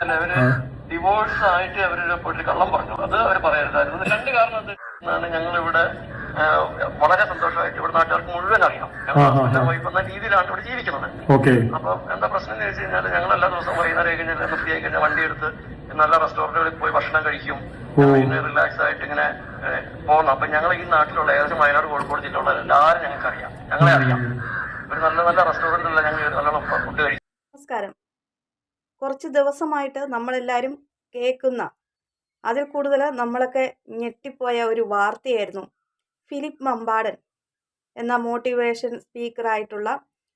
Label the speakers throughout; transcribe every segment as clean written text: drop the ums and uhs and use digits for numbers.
Speaker 1: അവര് ഡിവോഴ്സ് ആയിട്ട് അവര് പോയിട്ട് കള്ളം പറഞ്ഞു. അത് അവർ പറയരുതായിരുന്നു. രണ്ട് കാരണം എന്താണ്, ഞങ്ങളിവിടെ വളരെ സന്തോഷമായിട്ട് ഇവിടെ നാട്ടുകാർക്ക് മുഴുവൻ അറിയാം വൈഫ് എന്ന രീതിയിലാണ് ഇവിടെ ജീവിക്കുന്നത്. അപ്പൊ എന്താ പ്രശ്നം എന്ന് വെച്ച് കഴിഞ്ഞാൽ ഞങ്ങൾ എല്ലാ ദിവസവും വൈകുന്നേരം കഴിഞ്ഞാൽ ഫ്രീ ആയി കഴിഞ്ഞാൽ വണ്ടി എടുത്ത് നല്ല റെസ്റ്റോറന്റുകളിൽ പോയി ഭക്ഷണം കഴിക്കും, റിലാക്സ് ആയിട്ട് ഇങ്ങനെ പോകുന്നു. അപ്പൊ ഞങ്ങൾ ഈ നാട്ടിലുള്ള ഏകദേശം വയനാട് കോഴിക്കോട് ജില്ലയുള്ള എല്ലാവരും ഞങ്ങൾക്ക് അറിയാം, ഞങ്ങളെ അറിയാം. ഒരു നല്ല നല്ല റെസ്റ്റോറന്റിലുള്ള ഞങ്ങൾ നല്ലോണം ഫുഡ് കഴിക്കും.
Speaker 2: നമസ്കാരം. കുറച്ച് ദിവസമായിട്ട് നമ്മളെല്ലാവരും കേൾക്കുന്ന, അതിൽ കൂടുതൽ നമ്മളൊക്കെ ഞെട്ടിപ്പോയ ഒരു വാർത്തയായിരുന്നു ഫിലിപ്പ് മമ്പാടൻ എന്ന മോട്ടിവേഷൻ സ്പീക്കറായിട്ടുള്ള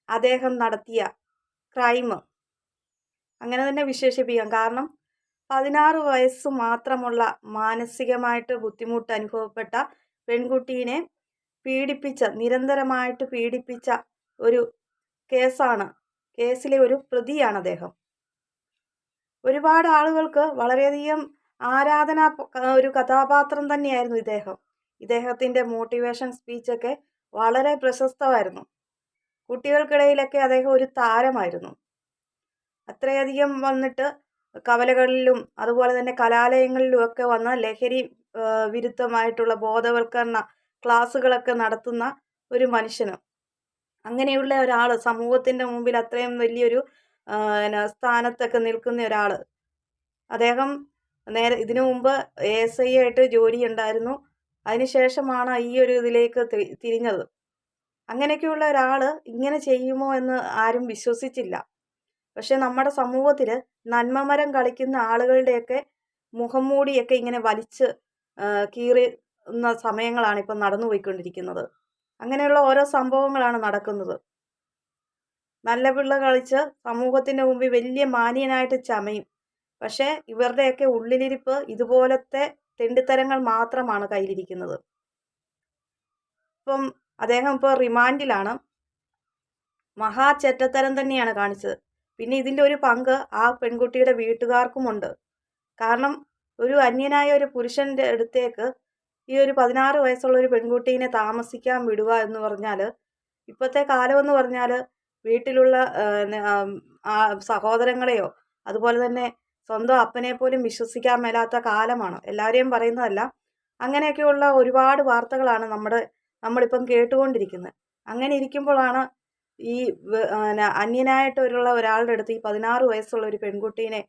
Speaker 2: അദ്ദേഹം നടത്തിയ ക്രൈം. അങ്ങനെ തന്നെ വിശേഷിപ്പിക്കാം. കാരണം 16 വയസ്സ് മാത്രമുള്ള മാനസികമായിട്ട് ബുദ്ധിമുട്ട് അനുഭവപ്പെട്ട പെൺകുട്ടീനെ നിരന്തരമായിട്ട് പീഡിപ്പിച്ച ഒരു കേസാണ്. കേസിലെ ഒരു പ്രതിയാണ് അദ്ദേഹം. ഒരുപാട് ആളുകൾക്ക് വളരെയധികം ഒരു കഥാപാത്രം തന്നെയായിരുന്നു ഇദ്ദേഹം. ഇദ്ദേഹത്തിൻ്റെ മോട്ടിവേഷൻ സ്പീച്ചൊക്കെ വളരെ പ്രശസ്തമായിരുന്നു. കുട്ടികൾക്കിടയിലൊക്കെ അദ്ദേഹം ഒരു താരമായിരുന്നു. അത്രയധികം വന്നിട്ട് കവലകളിലും അതുപോലെ തന്നെ കലാലയങ്ങളിലും ഒക്കെ വന്ന് ലഹരി വിരുദ്ധമായിട്ടുള്ള ബോധവൽക്കരണ ക്ലാസ്സുകളൊക്കെ നടത്തുന്ന ഒരു മനുഷ്യന്. അങ്ങനെയുള്ള ഒരാൾ സമൂഹത്തിൻ്റെ മുമ്പിൽ അത്രയും വലിയൊരു സ്ഥാനത്തൊക്കെ നിൽക്കുന്ന ഒരാൾ. അദ്ദേഹം ഇതിനു മുമ്പ് ASI ആയിട്ട് ജോലി ഉണ്ടായിരുന്നു. അതിനുശേഷമാണ് ഈ ഒരു ഇതിലേക്ക് തിരിഞ്ഞത്. അങ്ങനെയൊക്കെയുള്ള ഒരാൾ ഇങ്ങനെ ചെയ്യുമോ എന്ന് ആരും വിശ്വസിച്ചില്ല. പക്ഷെ നമ്മുടെ സമൂഹത്തിൽ നന്മമരം കളിക്കുന്ന ആളുകളുടെയൊക്കെ മുഖംമൂടിയൊക്കെ ഇങ്ങനെ വലിച്ച് കീറുന്ന സമയങ്ങളാണ് ഇപ്പം നടന്നുപോയിക്കൊണ്ടിരിക്കുന്നത്. അങ്ങനെയുള്ള ഓരോ സംഭവങ്ങളാണ് നടക്കുന്നത്. നല്ല പിള്ള കളിച്ച് സമൂഹത്തിൻ്റെ മുമ്പിൽ വലിയ മാന്യനായിട്ട് ചമയും. പക്ഷേ ഇവരുടെയൊക്കെ ഉള്ളിലിരിപ്പ് ഇതുപോലത്തെ തെണ്ടിത്തരങ്ങൾ മാത്രമാണ് കയ്യിലിരിക്കുന്നത്. ഇപ്പം അദ്ദേഹം ഇപ്പോൾ റിമാൻഡിലാണ്. മഹാ ചെറ്റത്തരം തന്നെയാണ് കാണിച്ചത്. പിന്നെ ഇതിൻ്റെ ഒരു പങ്ക് ആ പെൺകുട്ടിയുടെ വീട്ടുകാർക്കുമുണ്ട്. കാരണം ഒരു അന്യനായ ഒരു പുരുഷൻ്റെ അടുത്തേക്ക് ഈ ഒരു 16 വയസ്സുള്ള ഒരു പെൺകുട്ടീനെ താമസിക്കാൻ വിടുക എന്ന് പറഞ്ഞാൽ, ഇപ്പോഴത്തെ കാലമെന്ന് പറഞ്ഞാൽ വീട്ടിലുള്ള സഹോദരങ്ങളെയോ അതുപോലെ തന്നെ സ്വന്തം അപ്പനെ പോലും വിശ്വസിക്കാൻ മേലാത്ത കാലമാണ്. എല്ലാവരെയും പറയുന്നതല്ല, അങ്ങനെയൊക്കെയുള്ള ഒരുപാട് വാർത്തകളാണ് നമ്മളിപ്പം കേട്ടുകൊണ്ടിരിക്കുന്നത്. അങ്ങനെ ഇരിക്കുമ്പോഴാണ് ഈ അന്യനായിട്ടുള്ള ഒരാളുടെ അടുത്ത് ഈ 16 വയസ്സുള്ള ഒരു പെൺകുട്ടീനെ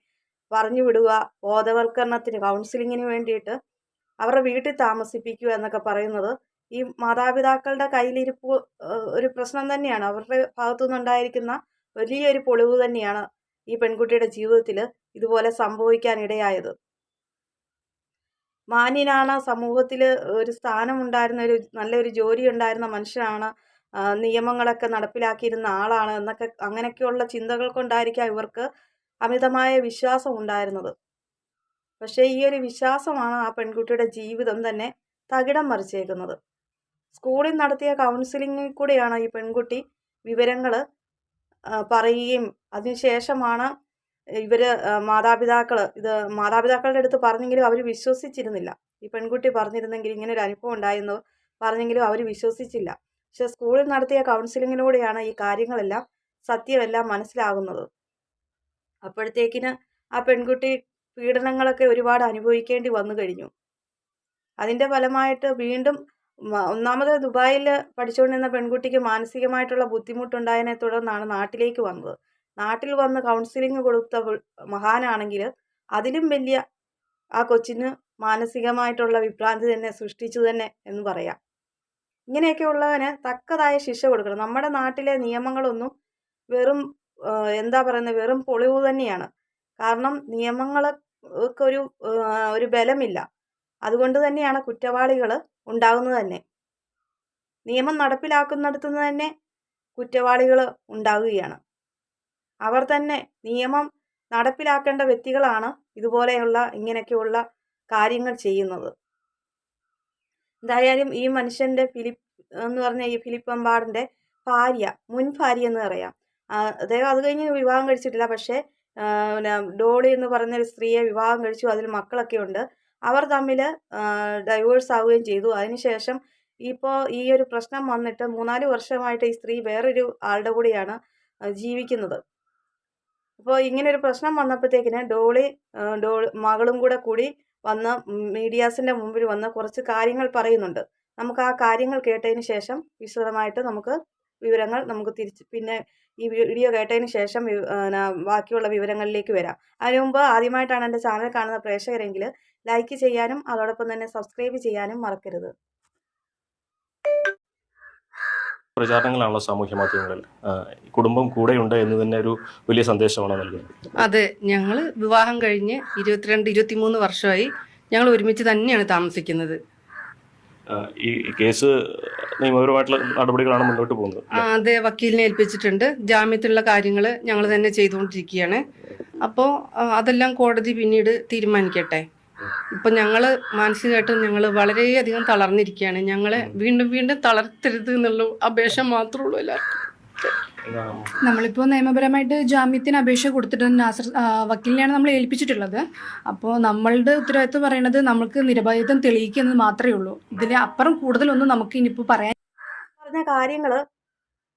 Speaker 2: പറഞ്ഞു വിടുക, ബോധവൽക്കരണത്തിന് കൗൺസിലിങ്ങിന് വേണ്ടിയിട്ട് അവരുടെ വീട്ടിൽ താമസിപ്പിക്കുക എന്നൊക്കെ പറയുന്നത് ഈ മാതാപിതാക്കളുടെ കയ്യിലിരിപ്പ് ഒരു പ്രശ്നം തന്നെയാണ്. അവരുടെ ഭാഗത്തുനിന്നുണ്ടായിരിക്കുന്ന വലിയൊരു പൊളിവ് തന്നെയാണ് ഈ പെൺകുട്ടിയുടെ ജീവിതത്തിൽ ഇതുപോലെ സംഭവിക്കാനിടയായത്. മാന്യനാണ്, സമൂഹത്തിൽ ഒരു സ്ഥാനമുണ്ടായിരുന്ന നല്ലൊരു ജോലി ഉണ്ടായിരുന്ന മനുഷ്യനാണ്, നിയമങ്ങളൊക്കെ നടപ്പിലാക്കിയിരുന്ന ആളാണ് എന്നൊക്കെ അങ്ങനെയൊക്കെയുള്ള ചിന്തകൾ കൊണ്ടായിരിക്കാം ഇവർക്ക് അമിതമായ വിശ്വാസം ഉണ്ടായിരുന്നത്. പക്ഷേ ഈ ഒരു വിശ്വാസമാണ് ആ പെൺകുട്ടിയുടെ ജീവിതം തന്നെ തകിടം മറിച്ചേക്കുന്നത്. സ്കൂളിൽ നടത്തിയ കൗൺസിലിങ്ങിൽ കൂടെയാണ് ഈ പെൺകുട്ടി വിവരങ്ങൾ പറയുകയും അതിനുശേഷമാണ് മാതാപിതാക്കളുടെ അടുത്ത് പറഞ്ഞെങ്കിലും അവർ വിശ്വസിച്ചിരുന്നില്ല. ഈ പെൺകുട്ടി പറഞ്ഞിരുന്നെങ്കിൽ ഇങ്ങനെ ഒരു അനുഭവം ഉണ്ടായെന്ന് പറഞ്ഞെങ്കിലും അവർ വിശ്വസിച്ചില്ല. പക്ഷെ സ്കൂളിൽ നടത്തിയ കൗൺസിലിങ്ങിലൂടെയാണ് ഈ കാര്യങ്ങളെല്ലാം സത്യമെല്ലാം മനസ്സിലാകുന്നത്. അപ്പോഴത്തേക്കിന് ആ പെൺകുട്ടി പീഡനങ്ങളൊക്കെ ഒരുപാട് അനുഭവിക്കേണ്ടി വന്നു കഴിഞ്ഞു. അതിൻ്റെ ഫലമായിട്ട് വീണ്ടും ഒന്നാമത് ദുബായിൽ പഠിച്ചുകൊണ്ടിരുന്ന പെൺകുട്ടിക്ക് മാനസികമായിട്ടുള്ള ബുദ്ധിമുട്ടുണ്ടായതിനെ തുടർന്നാണ് നാട്ടിലേക്ക് വന്നത്. നാട്ടിൽ വന്ന് കൗൺസിലിംഗ് കൊടുത്ത മഹാനാണെങ്കിൽ അതിലും വലിയ ആ കൊച്ചിന് മാനസികമായിട്ടുള്ള വിഭ്രാന്തി തന്നെ സൃഷ്ടിച്ചു തന്നെ എന്ന് പറയാം. ഇങ്ങനെയൊക്കെ ഉള്ളവന് തക്കതായ ശിക്ഷ കൊടുക്കണം. നമ്മുടെ നാട്ടിലെ നിയമങ്ങളൊന്നും വെറും വെറും പൊളിവ് തന്നെയാണ്. കാരണം നിയമങ്ങൾക്ക് ഒരു ബലമില്ല. അതുകൊണ്ട് തന്നെയാണ് കുറ്റവാളികൾ ഉണ്ടാകുന്നത് തന്നെ. നിയമം നടപ്പിലാക്കുന്നിടത്തു നിന്ന് തന്നെ കുറ്റവാളികൾ ഉണ്ടാകുകയാണ്. അവർ തന്നെ നിയമം നടപ്പിലാക്കേണ്ട വ്യക്തികളാണ് ഇതുപോലെയുള്ള ഇങ്ങനെയൊക്കെയുള്ള കാര്യങ്ങൾ ചെയ്യുന്നത്. എന്തായാലും ഈ മനുഷ്യൻ്റെ ഈ ഫിലിപ്പ് മമ്പാടിൻ്റെ മുൻ ഭാര്യ എന്ന് പറയാം, അദ്ദേഹം അത് കഴിഞ്ഞ് വിവാഹം കഴിച്ചിട്ടില്ല. പക്ഷേ ഡോളി എന്ന് പറഞ്ഞൊരു സ്ത്രീയെ വിവാഹം കഴിച്ചു. അതിൽ മക്കളൊക്കെ ഉണ്ട്. അവർ തമ്മിൽ ഡൈവേഴ്സ് ആവുകയും ചെയ്തു. അതിനുശേഷം ഇപ്പോൾ ഈ ഒരു പ്രശ്നം വന്നിട്ട് 3-4 വർഷമായിട്ട് ഈ സ്ത്രീ വേറൊരു ആളുടെ കൂടെയാണ് ജീവിക്കുന്നത്. അപ്പോൾ ഇങ്ങനൊരു പ്രശ്നം വന്നപ്പോഴത്തേക്കിന് മകളും കൂടി വന്ന് മീഡിയാസിൻ്റെ മുമ്പിൽ വന്ന് കുറച്ച് കാര്യങ്ങൾ പറയുന്നുണ്ട്. നമുക്ക് ആ കാര്യങ്ങൾ കേട്ടതിന് ശേഷം വിശദമായിട്ട് വിവരങ്ങൾ നമുക്ക് പിന്നെ ഈ വീഡിയോ കേട്ടതിന് ശേഷം ബാക്കിയുള്ള വിവരങ്ങളിലേക്ക് വരാം. അതിനു മുമ്പ് ആദ്യമായിട്ടാണ് എൻ്റെ ചാനൽ കാണുന്ന പ്രേക്ഷകരെങ്കിൽ ലൈക്ക് ചെയ്യാനും അതോടൊപ്പം തന്നെ സബ്സ്ക്രൈബ് ചെയ്യാനും മറക്കരുത്.
Speaker 3: പ്രചാരണങ്ങളാണല്ലോ സാമൂഹ്യ മാധ്യമങ്ങളിൽ. കുടുംബം കൂടെയുണ്ട് എന്ന് തന്നെ ഒരു വലിയ സന്ദേശമാണ് നൽകുന്നത്.
Speaker 4: അതെ, ഞങ്ങൾ വിവാഹം കഴിഞ്ഞ് 22-23 വർഷമായി ഞങ്ങൾ ഒരുമിച്ച് തന്നെയാണ് താമസിക്കുന്നത്.
Speaker 3: ഈ കേസ് നിയമപരമായിട്ടുള്ള നടപടികളാണ് മുന്നോട്ട് പോകുന്നത്.
Speaker 4: അതെ, വക്കീലിനെ ഏൽപ്പിച്ചിട്ടുണ്ട്. ജാമ്യത്തിലുള്ള കാര്യങ്ങൾ ഞങ്ങൾ തന്നെ ചെയ്തുകൊണ്ടിരിക്കുകയാണ്. അപ്പോൾ അതെല്ലാം കോടതി പിന്നീട് തീരുമാനിക്കട്ടെ. ഇപ്പം ഞങ്ങൾ മാനസികമായിട്ടും ഞങ്ങൾ വളരെയധികം തളർന്നിരിക്കുകയാണ്. ഞങ്ങളെ വീണ്ടും വീണ്ടും തളർത്തരുത് എന്നുള്ള അപേക്ഷ മാത്രമേ ഉള്ളൂ എല്ലാവർക്കും.
Speaker 5: നമ്മളിപ്പോൾ നിയമപരമായിട്ട് ജാമ്യത്തിന് അപേക്ഷ കൊടുത്തിട്ട് വക്കീലിനെയാണ് നമ്മൾ ഏൽപ്പിച്ചിട്ടുള്ളത്. അപ്പോൾ നമ്മളുടെ ഉത്തരവാദിത്വം പറയുന്നത് നമുക്ക് നിരപരാധിത്വം തെളിയിക്കുന്നത് മാത്രമേ ഉള്ളൂ. ഇതിന് അപ്പുറം കൂടുതലൊന്നും നമുക്ക് ഇനിയിപ്പോൾ പറയാൻ
Speaker 2: പറഞ്ഞ കാര്യങ്ങൾ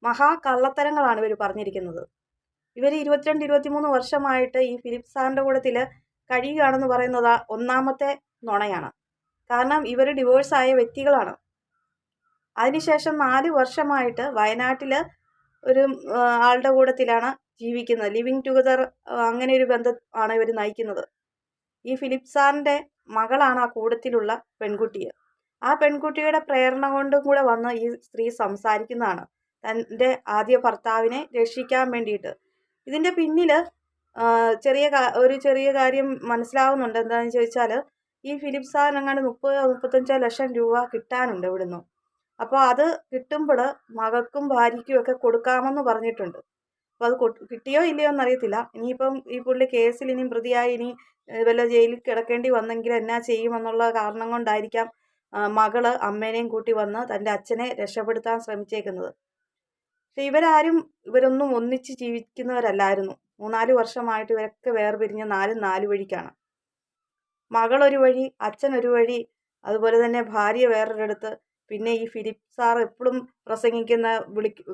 Speaker 2: മഹാകള്ളത്തരങ്ങളാണ് ഇവർ പറഞ്ഞിരിക്കുന്നത്. ഇവർ 22-23 വർഷമായിട്ട് ഈ ഫിലിപ്പ് സാറിൻ്റെ കൂടത്തിൽ കഴിയുകയാണെന്ന് പറയുന്നത് ഒന്നാമത്തെ നുണയാണ്. കാരണം ഇവർ ഡിവോഴ്സായ വ്യക്തികളാണ്. അതിനുശേഷം 4 വർഷമായിട്ട് വയനാട്ടിൽ ഒരു ആളുടെ കൂടത്തിലാണ് ജീവിക്കുന്നത്. ലിവിങ് ടുഗദർ അങ്ങനെ ഒരു ബന്ധം ആണ് ഇവർ നയിക്കുന്നത്. ഈ ഫിലിപ്പ് സാറിൻ്റെ മകളാണ് ആ കൂടത്തിലുള്ള പെൺകുട്ടി. ആ പെൺകുട്ടിയുടെ പ്രേരണ കൊണ്ടും കൂടെ വന്ന് ഈ സ്ത്രീ സംസാരിക്കുന്നതാണ് തൻ്റെ ആദ്യ ഭർത്താവിനെ രക്ഷിക്കാൻ വേണ്ടിയിട്ട്. ഇതിൻ്റെ പിന്നിൽ ഒരു ചെറിയ കാര്യം മനസ്സിലാവുന്നുണ്ട്. എന്താണെന്ന് ചോദിച്ചാൽ ഈ ഫിലിപ്പ് സാറിനെങ്ങാണ്ട് 30-35 ലക്ഷം രൂപ കിട്ടാനുണ്ട് ഇവിടുന്ന്. അപ്പോൾ അത് കിട്ടുമ്പോൾ മകൾക്കും ഭാര്യയ്ക്കും ഒക്കെ കൊടുക്കാമെന്ന് പറഞ്ഞിട്ടുണ്ട്. അപ്പോൾ അത് കിട്ടിയോ ഇല്ലയോ എന്നറിയത്തില്ല. ഇനിയിപ്പം ഈ പുള്ളി കേസിൽ ഇനിയും പ്രതിയായി ഇനി വല്ല ജയിലിൽ കിടക്കേണ്ടി വന്നെങ്കിൽ എന്നാ ചെയ്യുമെന്നുള്ള കാരണം കൊണ്ടായിരിക്കാം മകള് അമ്മേനെയും കൂട്ടി വന്ന് തൻ്റെ അച്ഛനെ രക്ഷപ്പെടുത്താൻ ശ്രമിച്ചേക്കുന്നത്. പക്ഷെ ഇവരൊന്നും ഒന്നിച്ച് ജീവിക്കുന്നവരല്ലായിരുന്നു. 3-4 വർഷമായിട്ട് ഇവരൊക്കെ വേർപിരിഞ്ഞ് 4 വഴിക്കാണ്. മകളൊരു വഴി, അച്ഛനൊരു വഴി, അതുപോലെ തന്നെ ഭാര്യ വേറൊരിടത്ത്. പിന്നെ ഈ ഫിലിപ്പ് സാർ എപ്പോഴും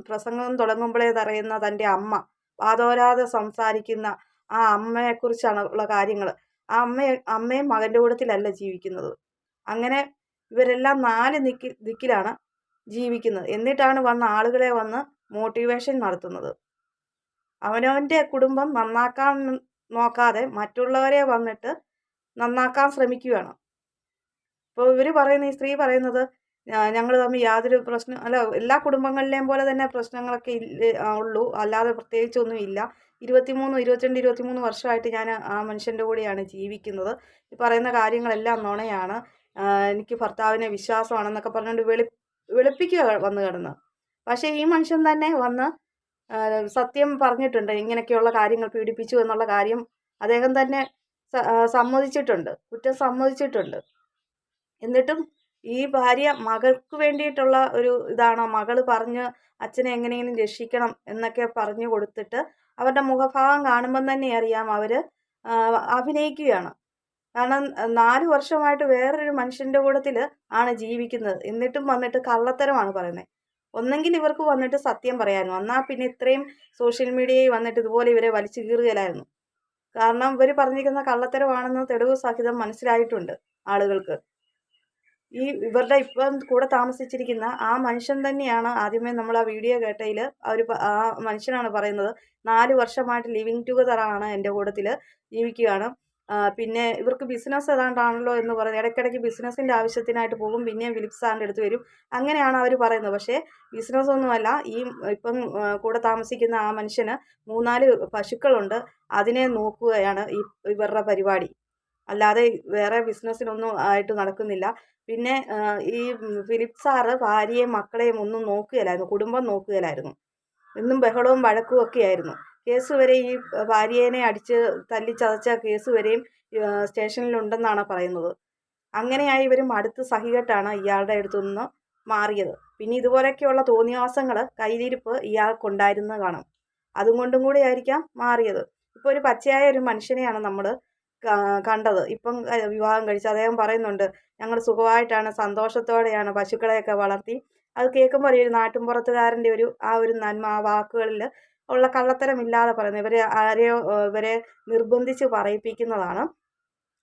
Speaker 2: പ്രസംഗം തുടങ്ങുമ്പോഴേ പറയുന്ന തൻ്റെ അമ്മ, വാതോരാതെ സംസാരിക്കുന്ന ആ അമ്മയെക്കുറിച്ചാണ് ഉള്ള കാര്യങ്ങൾ. ആ അമ്മയും മകൻ്റെ കൂടത്തിലല്ല ജീവിക്കുന്നത്. അങ്ങനെ ഇവരെല്ലാം 4 ദിക്കിലാണ് ജീവിക്കുന്നത്. എന്നിട്ടാണ് ആളുകളെ വന്ന് മോട്ടിവേഷൻ നടത്തുന്നത്. അവനവൻ്റെ കുടുംബം നന്നാക്കാൻ നോക്കാതെ മറ്റുള്ളവരെ വന്നിട്ട് നന്നാക്കാൻ ശ്രമിക്കുകയാണ്. ഇപ്പോൾ ഈ സ്ത്രീ പറയുന്നത് ഞങ്ങൾ തമ്മിൽ യാതൊരു പ്രശ്നം അല്ല, എല്ലാ കുടുംബങ്ങളിലെയും പോലെ തന്നെ പ്രശ്നങ്ങളൊക്കെ ഉള്ളൂ, അല്ലാതെ പ്രത്യേകിച്ചൊന്നും ഇല്ല. 22-23 വർഷമായിട്ട് ഞാൻ ആ മനുഷ്യൻ്റെ കൂടെയാണ് ജീവിക്കുന്നത്. ഈ പറയുന്ന കാര്യങ്ങളെല്ലാം നുണയാണ്, എനിക്ക് ഭർത്താവിനെ വിശ്വാസമാണെന്നൊക്കെ പറഞ്ഞുകൊണ്ട് വെളുപ്പിക്കുക വന്ന് കിടന്ന്. പക്ഷേ ഈ മനുഷ്യൻ തന്നെ വന്ന് സത്യം പറഞ്ഞിട്ടുണ്ട്. ഇങ്ങനെയൊക്കെയുള്ള കാര്യങ്ങൾ പീഡിപ്പിച്ചു എന്നുള്ള കാര്യം അദ്ദേഹം തന്നെ സമ്മതിച്ചിട്ടുണ്ട്, കുറ്റം സമ്മതിച്ചിട്ടുണ്ട്. എന്നിട്ടും ഈ ഭാര്യ മകൾക്ക് വേണ്ടിയിട്ടുള്ള ഒരു ഇതാണോ, മകൾ പറഞ്ഞ് അച്ഛനെ എങ്ങനെയെങ്കിലും രക്ഷിക്കണം എന്നൊക്കെ പറഞ്ഞു കൊടുത്തിട്ട് അവരുടെ മുഖഭാവം കാണുമ്പം തന്നെ അറിയാം അവർ അഭിനയിക്കുകയാണ്. കാരണം 4 വർഷമായിട്ട് വേറൊരു മനുഷ്യൻ്റെ കൂടത്തിൽ ആണ് ജീവിക്കുന്നത്. എന്നിട്ടും വന്നിട്ട് കള്ളത്തരമാണ് പറയുന്നത്. ഒന്നെങ്കിൽ ഇവർക്ക് വന്നിട്ട് സത്യം പറയാമായിരുന്നു, എന്നാൽ പിന്നെ ഇത്രയും സോഷ്യൽ മീഡിയയിൽ വന്നിട്ട് ഇതുപോലെ ഇവരെ വലിച്ചു കീറുകയില്ലായിരുന്നു. കാരണം ഇവർ പറഞ്ഞിരിക്കുന്ന കള്ളത്തരമാണെന്ന് തെളിവ് സഹിതം മനസ്സിലായിട്ടുണ്ട് ആളുകൾക്ക്. ഇവരുടെ ഇപ്പം കൂടെ താമസിച്ചിരിക്കുന്ന ആ മനുഷ്യൻ തന്നെയാണ് ആദ്യമേ നമ്മൾ ആ വീഡിയോ കേട്ടതിൽ ആ മനുഷ്യനാണ് പറയുന്നത് 4 വർഷമായിട്ട് ലിവിങ് ടുഗദർ ആണ് എൻ്റെ കൂട്ടത്തിൽ ജീവിക്കുകയാണ്. പിന്നെ ഇവർക്ക് ബിസിനസ് ഏതാണ്ടാണല്ലോ എന്ന് പറഞ്ഞ് ഇടയ്ക്കിടയ്ക്ക് ബിസിനസ്സിൻ്റെ ആവശ്യത്തിനായിട്ട് പോകും, പിന്നെയും ഫിലിപ്പ് സാറിൻ്റെ അടുത്ത് വരും. അങ്ങനെയാണ് അവർ പറയുന്നത്. പക്ഷേ ബിസിനസ്സൊന്നുമല്ല, ഇപ്പം കൂടെ താമസിക്കുന്ന ആ മനുഷ്യന് 3-4 പശുക്കളുണ്ട്, അതിനെ നോക്കുകയാണ് ഇവരുടെ പരിപാടി. അല്ലാതെ വേറെ ബിസിനസ്സിനൊന്നും ആയിട്ട് നടക്കുന്നില്ല. പിന്നെ ഈ ഫിലിപ്പ് സാറ് ഭാര്യയെയും മക്കളെയും ഒന്നും നോക്കുകയില്ലായിരുന്നു, കുടുംബം നോക്കുകയില്ലായിരുന്നു. എന്നും ബഹളവും വഴക്കും ഒക്കെ ആയിരുന്നു. കേസ് വരെ ഈ ഭാര്യേനെ അടിച്ച് തല്ലിച്ചതച്ച കേസ് വരെയും സ്റ്റേഷനിലുണ്ടെന്നാണ് പറയുന്നത്. അങ്ങനെയായി ഇവരും അടുത്ത് സഹികെട്ടാണ് ഇയാളുടെ അടുത്തു നിന്ന് മാറിയത്. പിന്നെ ഇതുപോലെയൊക്കെയുള്ള തോന്നിയാസങ്ങൾ കയ്യിലിരിപ്പ് ഇയാൾക്കുണ്ടായിരുന്നു കാണും. അതുകൊണ്ടും കൂടി ആയിരിക്കാം മാറിയത്. ഇപ്പോൾ ഒരു പച്ചയായ ഒരു മനുഷ്യനെയാണ് നമ്മൾ കണ്ടത്. ഇപ്പം വിവാഹം കഴിച്ച് അദ്ദേഹം പറയുന്നുണ്ട്, ഞങ്ങൾ സുഖമായിട്ടാണ് സന്തോഷത്തോടെയാണ് പശുക്കളെയൊക്കെ വളർത്തി. അത് കേൾക്കുമ്പോൾ ഒരു നാട്ടിൻപുറത്തുകാരൻ്റെ ഒരു നന്മ ആ വാക്കുകളിൽ ഉള്ള കള്ളത്തരമില്ലാതെ പറയുന്നത്. ഇവരെ നിർബന്ധിച്ച് പറയിപ്പിക്കുന്നതാണ്.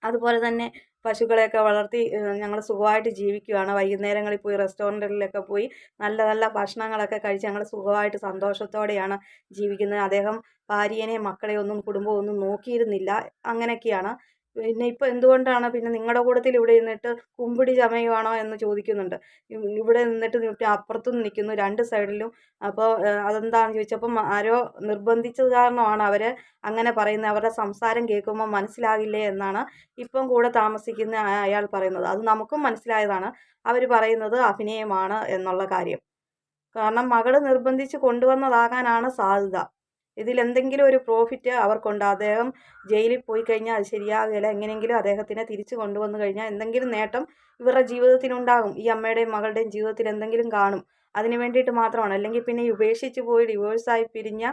Speaker 2: അതുപോലെ തന്നെ പശുക്കളെയൊക്കെ വളർത്തി ഞങ്ങൾ സുഖമായിട്ട് ജീവിക്കുകയാണ്. വൈകുന്നേരങ്ങളിൽ പോയി റെസ്റ്റോറൻറ്റുകളിലൊക്കെ പോയി നല്ല നല്ല ഭക്ഷണങ്ങളൊക്കെ കഴിച്ച് ഞങ്ങൾ സുഖമായിട്ട് സന്തോഷത്തോടെയാണ് ജീവിക്കുന്നത്. അദ്ദേഹം ഭാര്യയെയും മക്കളെയും ഒന്നും കുടുംബമൊന്നും നോക്കിയിരുന്നില്ല. അങ്ങനെയൊക്കെയാണ്. പിന്നെ ഇപ്പോൾ എന്തുകൊണ്ടാണ് പിന്നെ നിങ്ങളുടെ കൂട്ടത്തിൽ ഇവിടെ ഇരുന്നിട്ട് കുമ്പിടി ചമയുവാണോ എന്ന് ചോദിക്കുന്നുണ്ട്. ഇവിടെ നിന്നിട്ട് അപ്പുറത്തും നിൽക്കുന്നു 2 സൈഡിലും. അപ്പോൾ അതെന്താണെന്ന് ചോദിച്ചപ്പം ആരോ നിർബന്ധിച്ചത് കാരണമാണ് അവർ അങ്ങനെ പറയുന്നത്. അവരുടെ സംസാരം കേൾക്കുമ്പോൾ മനസ്സിലാകില്ലേ എന്നാണ് ഇപ്പം കൂടെ താമസിക്കുന്ന അയാൾ പറയുന്നത്. അത് നമുക്കും മനസ്സിലായതാണ്. അവർ പറയുന്നത് അഭിനയമാണ് എന്നുള്ള കാര്യം. കാരണം മകൾ നിർബന്ധിച്ച് കൊണ്ടുവന്നതാകാനാണ് സാധ്യത. ഇതിലെന്തെങ്കിലും ഒരു പ്രോഫിറ്റ് അവർക്കുണ്ട്. അദ്ദേഹം ജയിലിൽ പോയി കഴിഞ്ഞാൽ അത് ശരിയാകില്ല. എങ്ങനെയെങ്കിലും അദ്ദേഹത്തിനെ തിരിച്ചു കൊണ്ടുവന്നു കഴിഞ്ഞാൽ എന്തെങ്കിലും നേട്ടം ഇവരുടെ ജീവിതത്തിനുണ്ടാകും. ഈ അമ്മയുടെയും മകളുടെയും ജീവിതത്തിൽ എന്തെങ്കിലും കാണും. അതിന് വേണ്ടിയിട്ട് മാത്രമാണ്. അല്ലെങ്കിൽ പിന്നെ ഉപേക്ഷിച്ച് പോയി ഡിവോഴ്സായി പിരിഞ്ഞ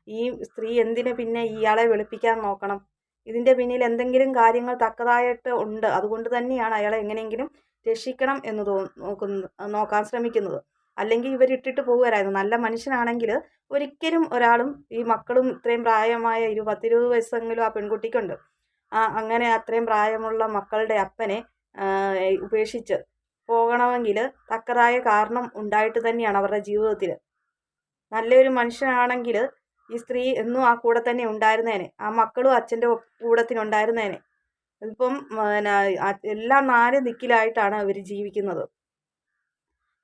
Speaker 2: ഈ സ്ത്രീ എന്തിന് പിന്നെ ഇയാളെ വെളുപ്പിക്കാൻ നോക്കണം? ഇതിൻ്റെ പിന്നിൽ എന്തെങ്കിലും കാര്യങ്ങൾ തക്കതായിട്ട് ഉണ്ട്. അതുകൊണ്ട് തന്നെയാണ് അയാളെ എങ്ങനെയെങ്കിലും രക്ഷിക്കണം എന്ന് നോക്കാൻ ശ്രമിക്കുന്നത്. അല്ലെങ്കിൽ ഇവരിട്ടിട്ട് പോകുമായിരുന്നു. നല്ല മനുഷ്യനാണെങ്കിൽ ഒരിക്കലും ഒരാളും ഈ മക്കളും ഇത്രയും പ്രായമായ 10-20 വയസ്സെങ്കിലും ആ പെൺകുട്ടിക്കുണ്ട്. അങ്ങനെ അത്രയും പ്രായമുള്ള മക്കളുടെ അപ്പനെ ഉപേക്ഷിച്ച് പോകണമെങ്കിൽ തക്കതായ കാരണം ഉണ്ടായിട്ട് തന്നെയാണ് അവരുടെ ജീവിതത്തിൽ. നല്ലൊരു മനുഷ്യനാണെങ്കിൽ ഈ സ്ത്രീ എന്നും ആ കൂടെ തന്നെ ഉണ്ടായിരുന്നേനെ. ആ മക്കളും അച്ഛൻ്റെ കൂടത്തിനുണ്ടായിരുന്നേനെ. ഇപ്പം എല്ലാം 4 ദിക്കിലായിട്ടാണ് അവർ ജീവിക്കുന്നത്.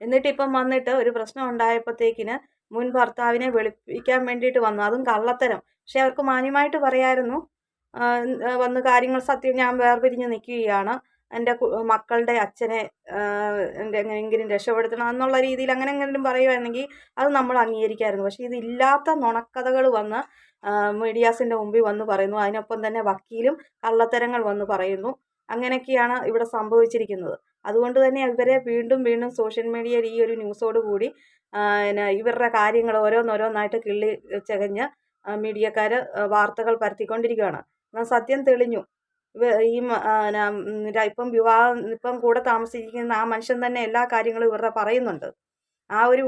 Speaker 2: എന്നിട്ടിപ്പം വന്നിട്ട് ഒരു പ്രശ്നം ഉണ്ടായപ്പോഴത്തേക്കിന് മുൻ ഭർത്താവിനെ വെളുപ്പിക്കാൻ വേണ്ടിയിട്ട് വന്നു. അതും കള്ളത്തരം. പക്ഷെ അവർക്ക് മാന്യമായിട്ട് പറയായിരുന്നു. വന്ന് കാര്യങ്ങൾ സത്യം, ഞാൻ വേർപിരിഞ്ഞ് നിൽക്കുകയാണ്, എൻ്റെ മക്കളുടെ അച്ഛനെ എങ്ങനെയെങ്കിലും രക്ഷപ്പെടുത്തണം എന്നുള്ള രീതിയിൽ അങ്ങനെ എങ്ങനെയും പറയുമായിരുന്നെങ്കിൽ അത് നമ്മൾ അംഗീകരിക്കാമായിരുന്നു. പക്ഷേ ഇതില്ലാത്ത നുണക്കഥകൾ വന്ന് മീഡിയാസിൻ്റെ മുമ്പിൽ വന്ന് പറയുന്നു. അതിനൊപ്പം തന്നെ വക്കീലും കള്ളത്തരങ്ങൾ വന്ന് പറയുന്നു. അങ്ങനെയൊക്കെയാണ് ഇവിടെ സംഭവിച്ചിരിക്കുന്നത്. അതുകൊണ്ട് തന്നെ ഇവരെ വീണ്ടും വീണ്ടും സോഷ്യൽ മീഡിയയിൽ ഈ ഒരു ന്യൂസോട് കൂടി ഇവരുടെ കാര്യങ്ങൾ ഓരോന്നോരോന്നായിട്ട് കിള്ളി ചകഞ്ഞ് മീഡിയക്കാർ വാർത്തകൾ പരത്തിക്കൊണ്ടിരിക്കുകയാണ്. എന്നാൽ സത്യം തെളിഞ്ഞു. ഈ ഇപ്പം കൂടെ താമസിക്കുന്ന ആ മനുഷ്യൻ തന്നെ എല്ലാ കാര്യങ്ങളും ഇവരുടെ പറയുന്നുണ്ട്. ആ ഒരു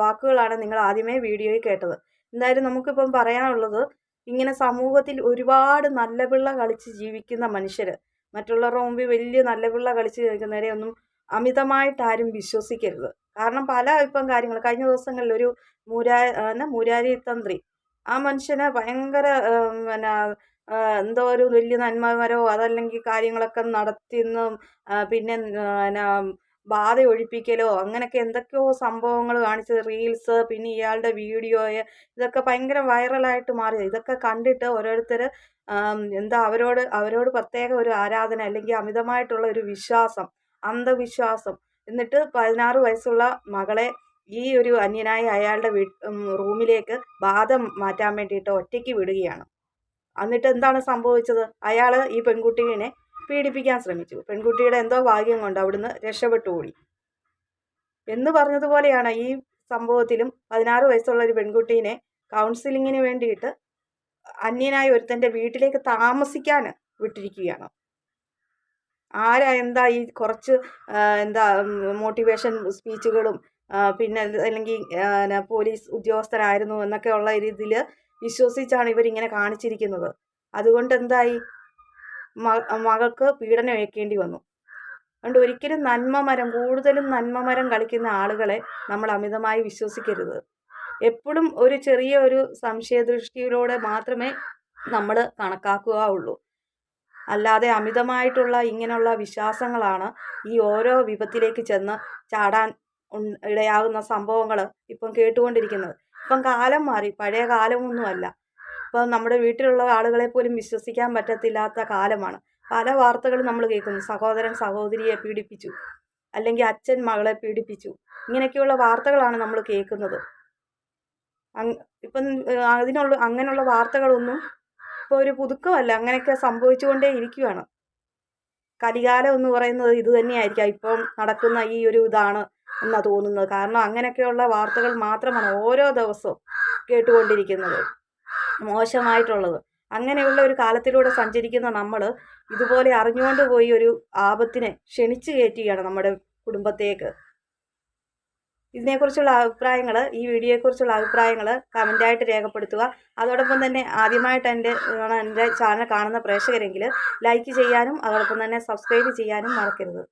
Speaker 2: വാക്കുകളാണ് നിങ്ങൾ ആദ്യമേ വീഡിയോയിൽ കേട്ടത്. എന്തായാലും നമുക്കിപ്പം പറയാനുള്ളത്, ഇങ്ങനെ സമൂഹത്തിൽ ഒരുപാട് നല്ല പിള്ള കളിച്ച് ജീവിക്കുന്ന മനുഷ്യർ, മറ്റുള്ളവരുടെ മുമ്പിൽ വലിയ നല്ല പിള്ള കളിച്ച് ജീവിക്കുന്നവരെ ഒന്നും അമിതമായിട്ട് ആരും വിശ്വസിക്കരുത്. കാരണം പല ഇപ്പം കാര്യങ്ങൾ കഴിഞ്ഞ ദിവസങ്ങളിൽ ഒരു മൂരാരി തന്ത്രി, ആ മനുഷ്യനെ ഭയങ്കര എന്തോ ഒരു വലിയ നന്മമരോ അതല്ലെങ്കിൽ കാര്യങ്ങളൊക്കെ നടത്തിയെന്നും പിന്നെ ബാധ ഒഴിപ്പിക്കലോ അങ്ങനെയൊക്കെ എന്തൊക്കെയോ സംഭവങ്ങൾ കാണിച്ചത്, റീൽസ്, പിന്നെ ഇയാളുടെ വീഡിയോയെ ഇതൊക്കെ ഭയങ്കര വൈറലായിട്ട് മാറിയത്. ഇതൊക്കെ കണ്ടിട്ട് ഓരോരുത്തർ എന്താ അവരോട് പ്രത്യേക ഒരു ആരാധന അല്ലെങ്കിൽ അമിതമായിട്ടുള്ള ഒരു വിശ്വാസം, അന്ധവിശ്വാസം. എന്നിട്ട് 16 വയസ്സുള്ള മകളെ ഈ ഒരു അന്യനായ അയാളുടെ റൂമിലേക്ക് ബാധ മാറ്റാൻ വേണ്ടിയിട്ട് ഒറ്റയ്ക്ക് വിടുകയാണ്. എന്നിട്ട് എന്താണ് സംഭവിച്ചത്? അയാൾ ഈ പെൺകുട്ടീനെ പീഡിപ്പിക്കാൻ ശ്രമിച്ചു. പെൺകുട്ടിയുടെ എന്തോ ഭാഗ്യം കൊണ്ട് അവിടുന്ന് രക്ഷപ്പെട്ടു ഓടി എന്ന് പറഞ്ഞതുപോലെയാണ് ഈ സംഭവത്തിലും 16 വയസ്സുള്ള ഒരു പെൺകുട്ടീനെ കൗൺസിലിങ്ങിന് വേണ്ടിയിട്ട് അന്യനായ ഒരുത്തൻ്റെ വീട്ടിലേക്ക് താമസിക്കാൻ വിട്ടിരിക്കുകയാണ്. എന്താ ഈ കുറച്ച് മോട്ടിവേഷൻ സ്പീച്ചുകളും പിന്നെ അല്ലെങ്കിൽ പോലീസ് ഉദ്യോഗസ്ഥരായിരുന്നു എന്നൊക്കെ ഉള്ള രീതിയിൽ വിശ്വസിച്ചാണ് ഇവരിങ്ങനെ കാണിച്ചിരിക്കുന്നത്. അതുകൊണ്ട് എന്തായി, മകൾക്ക് പീഡനം ഏൽക്കേണ്ടി വന്നു. അതുകൊണ്ട് ഒരിക്കലും കൂടുതലും നന്മമരം കളിക്കുന്ന ആളുകളെ നമ്മൾ അമിതമായി വിശ്വസിക്കരുത്. എപ്പോഴും ഒരു ചെറിയ ഒരു സംശയദൃഷ്ടിയിലൂടെ മാത്രമേ നമ്മൾ കണക്കാക്കുകയുള്ളൂ. അല്ലാതെ അമിതമായിട്ടുള്ള ഇങ്ങനെയുള്ള വിശ്വാസങ്ങളാണ് ഈ ഓരോ വിപത്തിലേക്ക് ചെന്ന് ചാടാൻ ഇടയാകുന്ന സംഭവങ്ങൾ ഇപ്പം കേട്ടുകൊണ്ടിരിക്കുന്നത്. ഇപ്പം കാലം മാറി, പഴയ കാലമൊന്നുമല്ല. ഇപ്പം നമ്മുടെ വീട്ടിലുള്ള ആളുകളെ പോലും വിശ്വസിക്കാൻ പറ്റത്തില്ലാത്ത കാലമാണ്. പല വാർത്തകളും നമ്മൾ കേൾക്കുന്നു. സഹോദരൻ സഹോദരിയെ പീഡിപ്പിച്ചു, അല്ലെങ്കിൽ അച്ഛൻ മകളെ പീഡിപ്പിച്ചു, ഇങ്ങനെയൊക്കെയുള്ള വാർത്തകളാണ് നമ്മൾ കേൾക്കുന്നത്. ഇപ്പം അങ്ങനെയുള്ള വാർത്തകളൊന്നും ഇപ്പോൾ ഒരു പുതുക്കമല്ല. അങ്ങനെയൊക്കെ സംഭവിച്ചുകൊണ്ടേ ഇരിക്കുകയാണ്. കലികാലം എന്ന് പറയുന്നത് ഇത് തന്നെയായിരിക്കാം ഇപ്പം നടക്കുന്ന ഈ ഒരു ഇതാണ് എന്നാണ് തോന്നുന്നത്. കാരണം അങ്ങനെയൊക്കെയുള്ള വാർത്തകൾ മാത്രമാണ് ഓരോ ദിവസവും കേട്ടുകൊണ്ടിരിക്കുന്നത്, മോശമായിട്ടുള്ളത്. അങ്ങനെയുള്ള ഒരു കാലത്തിലൂടെ സഞ്ചരിക്കുന്ന നമ്മൾ ഇതുപോലെ അറിഞ്ഞുകൊണ്ട് പോയി ഒരു ആപത്തിനെ ക്ഷണിച്ചു കയറ്റുകയാണ് നമ്മുടെ കുടുംബത്തേക്ക്. ഇതിനെക്കുറിച്ചുള്ള അഭിപ്രായങ്ങൾ, ഈ വീഡിയോയെക്കുറിച്ചുള്ള അഭിപ്രായങ്ങൾ കമൻറ്റായിട്ട് രേഖപ്പെടുത്തുക. അതോടൊപ്പം തന്നെ ആദ്യമായിട്ട് എൻ്റെ ചാനൽ കാണുന്ന പ്രേക്ഷകരെങ്കിൽ ലൈക്ക് ചെയ്യാനും അതോടൊപ്പം തന്നെ സബ്സ്ക്രൈബ് ചെയ്യാനും മറക്കരുത്.